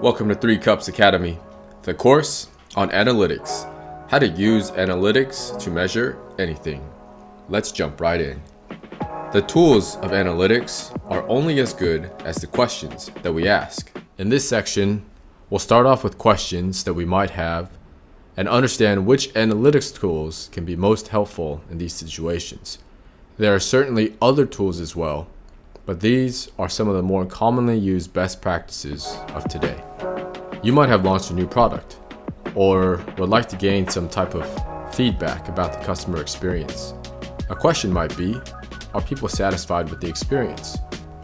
Welcome to 3 Cups Academy, the course on analytics, how to use analytics to measure anything. Let's jump right in. The tools of analytics are only as good as the questions that we ask. In this section, we'll start off with questions that we might have and understand which analytics tools can be most helpful in these situations. There are certainly other tools as well, but these are some of the more commonly used best practices of today. You might have launched a new product or would like to gain some type of feedback about the customer experience. A question might be, are people satisfied with the experience?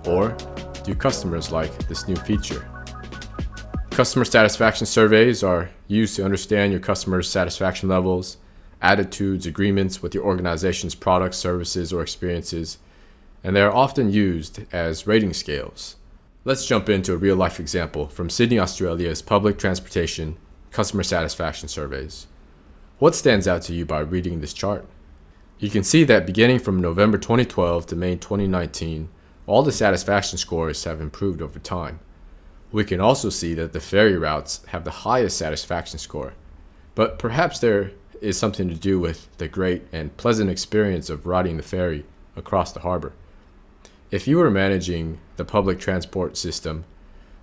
Or do customers like this new feature? Customer satisfaction surveys are used to understand your customers' satisfaction levels, attitudes, agreements with your organization's products, services, or experiences, and they are often used as rating scales. Let's jump into a real-life example from Sydney, Australia's public transportation customer satisfaction surveys. What stands out to you by reading this chart? You can see that beginning from November 2012 to May 2019, all the satisfaction scores have improved over time. We can also see that the ferry routes have the highest satisfaction score, but perhaps there is something to do with the great and pleasant experience of riding the ferry across the harbor. If you were managing the public transport system,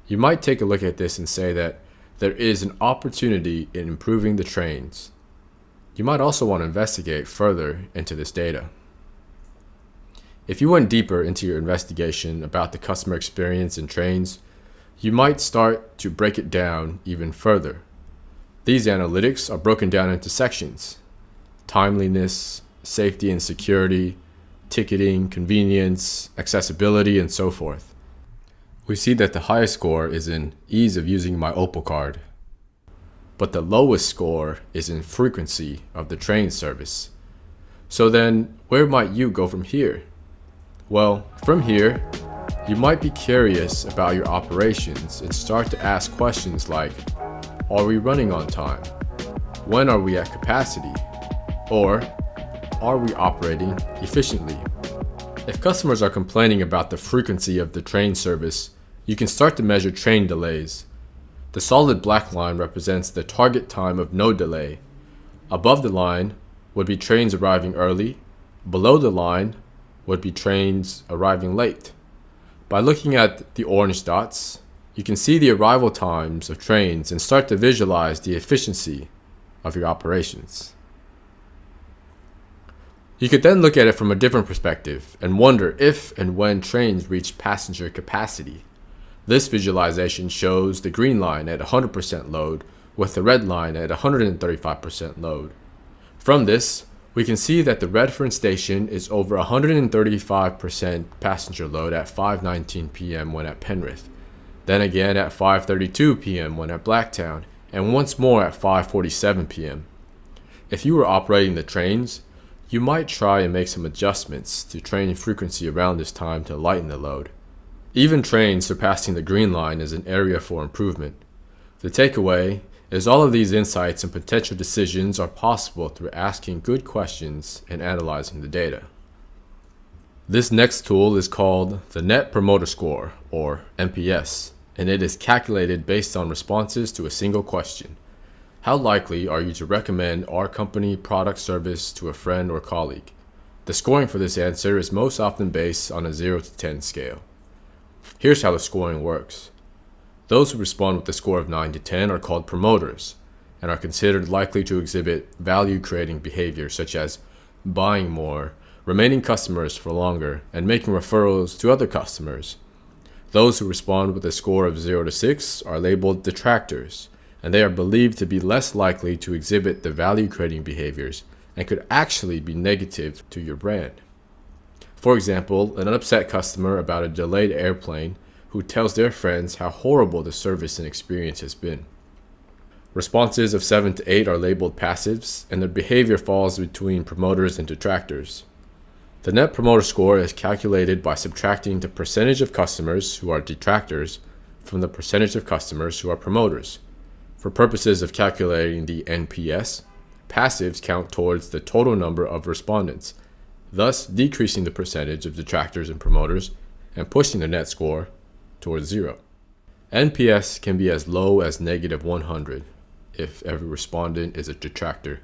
you might take a look at this and say that there is an opportunity in improving the trains. You might also want to investigate further into this data. If you went deeper into your investigation about the customer experience in trains, you might start to break it down even further. These analytics are broken down into sections: timeliness, safety and security, ticketing, convenience, accessibility, and so forth. We see that the highest score is in ease of using my Opal card, but the lowest score is in frequency of the train service. So then, where might you go from here? Well, from here, you might be curious about your operations and start to ask questions like, are we running on time? When are we at capacity? Or, are we operating efficiently? If customers are complaining about the frequency of the train service, you can start to measure train delays. The solid black line represents the target time of no delay. Above the line would be trains arriving early. Below the line would be trains arriving late. By looking at the orange dots, you can see the arrival times of trains and start to visualize the efficiency of your operations. You could then look at it from a different perspective and wonder if and when trains reach passenger capacity. This visualization shows the green line at 100% load with the red line at 135% load. From this, we can see that the Redfern station is over 135% passenger load at 5:19 p.m. when at Penrith, then again at 5:32 p.m. when at Blacktown, and once more at 5:47 p.m. If you were operating the trains, you might try and make some adjustments to train frequency around this time to lighten the load. Even trains surpassing the green line is an area for improvement. The takeaway is all of these insights and potential decisions are possible through asking good questions and analyzing the data. This next tool is called the Net Promoter Score, or NPS, and it is calculated based on responses to a single question. How likely are you to recommend our company, product, service to a friend or colleague? The scoring for this answer is most often based on a 0 to 10 scale. Here's how the scoring works. Those who respond with a score of 9 to 10 are called promoters and are considered likely to exhibit value-creating behavior such as buying more, remaining customers for longer, and making referrals to other customers. Those who respond with a score of 0 to 6 are labeled detractors, and they are believed to be less likely to exhibit the value-creating behaviors and could actually be negative to your brand. For example, an upset customer about a delayed airplane who tells their friends how horrible the service and experience has been. Responses of 7 to 8 are labeled passives, and their behavior falls between promoters and detractors. The Net Promoter Score is calculated by subtracting the percentage of customers who are detractors from the percentage of customers who are promoters. For purposes of calculating the NPS, passives count towards the total number of respondents, thus decreasing the percentage of detractors and promoters and pushing the net score towards 0. NPS can be as low as -100 if every respondent is a detractor,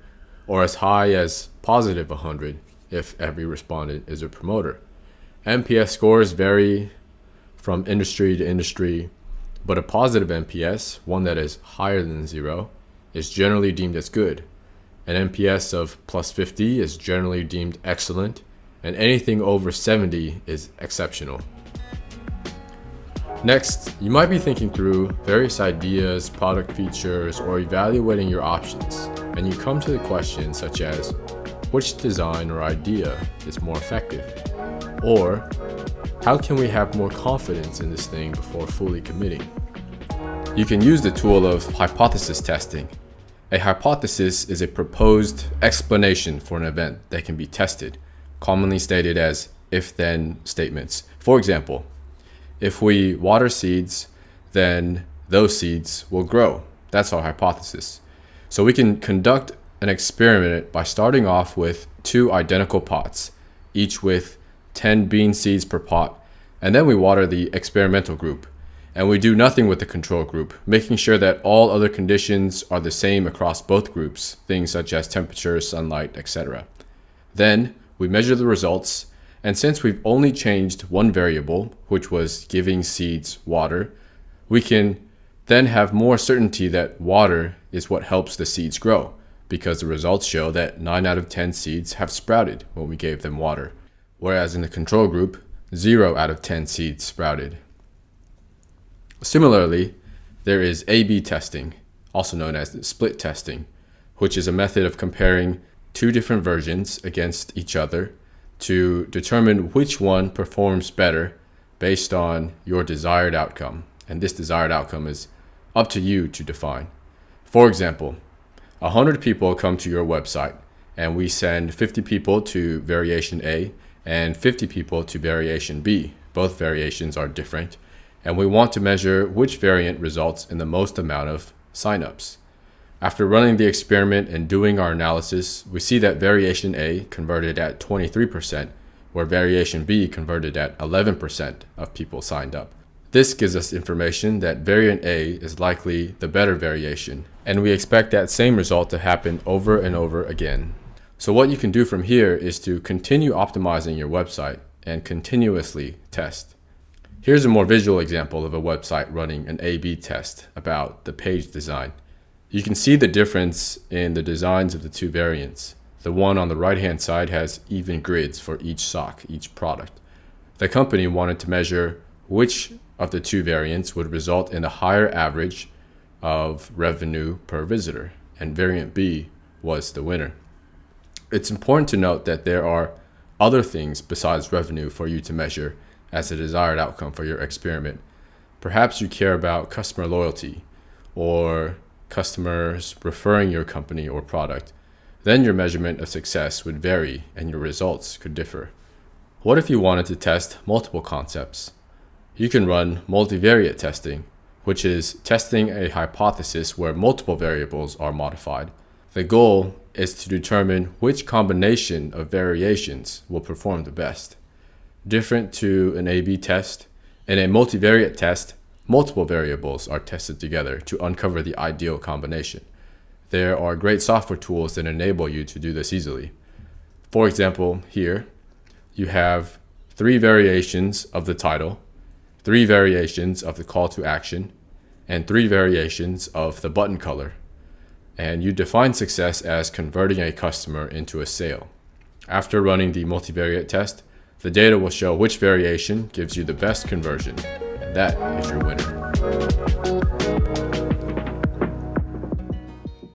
or as high as +100 if every respondent is a promoter. NPS scores vary from industry to industry, but a positive NPS, one that is higher than 0, is generally deemed as good. An NPS of +50 is generally deemed excellent, and anything over 70 is exceptional. Next, you might be thinking through various ideas, product features, or evaluating your options, and you come to the questions such as, which design or idea is more effective? Or, how can we have more confidence in this thing before fully committing? You can use the tool of hypothesis testing. A hypothesis is a proposed explanation for an event that can be tested, commonly stated as if-then statements. For example, if we water seeds, then those seeds will grow. That's our hypothesis. So we can conduct an experiment by starting off with 2 identical pots, each with 10 bean seeds per pot, and then we water the experimental group, and we do nothing with the control group, making sure that all other conditions are the same across both groups, things such as temperature, sunlight, etc. Then we measure the results, and since we've only changed one variable, which was giving seeds water, we can then have more certainty that water is what helps the seeds grow, because the results show that 9 out of 10 seeds have sprouted when we gave them water, whereas in the control group, 0 out of 10 seeds sprouted. Similarly, there is A/B testing, also known as split testing, which is a method of comparing 2 different versions against each other to determine which one performs better based on your desired outcome. And this desired outcome is up to you to define. For example, 100 people come to your website, and we send 50 people to variation A and 50 people to variation B. Both variations are different, and we want to measure which variant results in the most amount of signups. After running the experiment and doing our analysis, we see that variation A converted at 23%, where variation B converted at 11% of people signed up. This gives us information that variant A is likely the better variation, and we expect that same result to happen over and over again. So what you can do from here is to continue optimizing your website and continuously test. Here's a more visual example of a website running an A/B test about the page design. You can see the difference in the designs of the 2 variants. The one on the right-hand side has even grids for each sock, each product. The company wanted to measure which of the 2 variants would result in a higher average of revenue per visitor, and variant B was the winner. It's important to note that there are other things besides revenue for you to measure as a desired outcome for your experiment. Perhaps you care about customer loyalty or customers referring your company or product. Then your measurement of success would vary and your results could differ. What if you wanted to test multiple concepts? You can run multivariate testing, which is testing a hypothesis where multiple variables are modified. The goal is to determine which combination of variations will perform the best. Different to an A/B test, in a multivariate test, multiple variables are tested together to uncover the ideal combination. There are great software tools that enable you to do this easily. For example, here, you have 3 variations of the title, 3 variations of the call to action, and 3 variations of the button color. And you define success as converting a customer into a sale. After running the multivariate test, the data will show which variation gives you the best conversion, and that is your winner.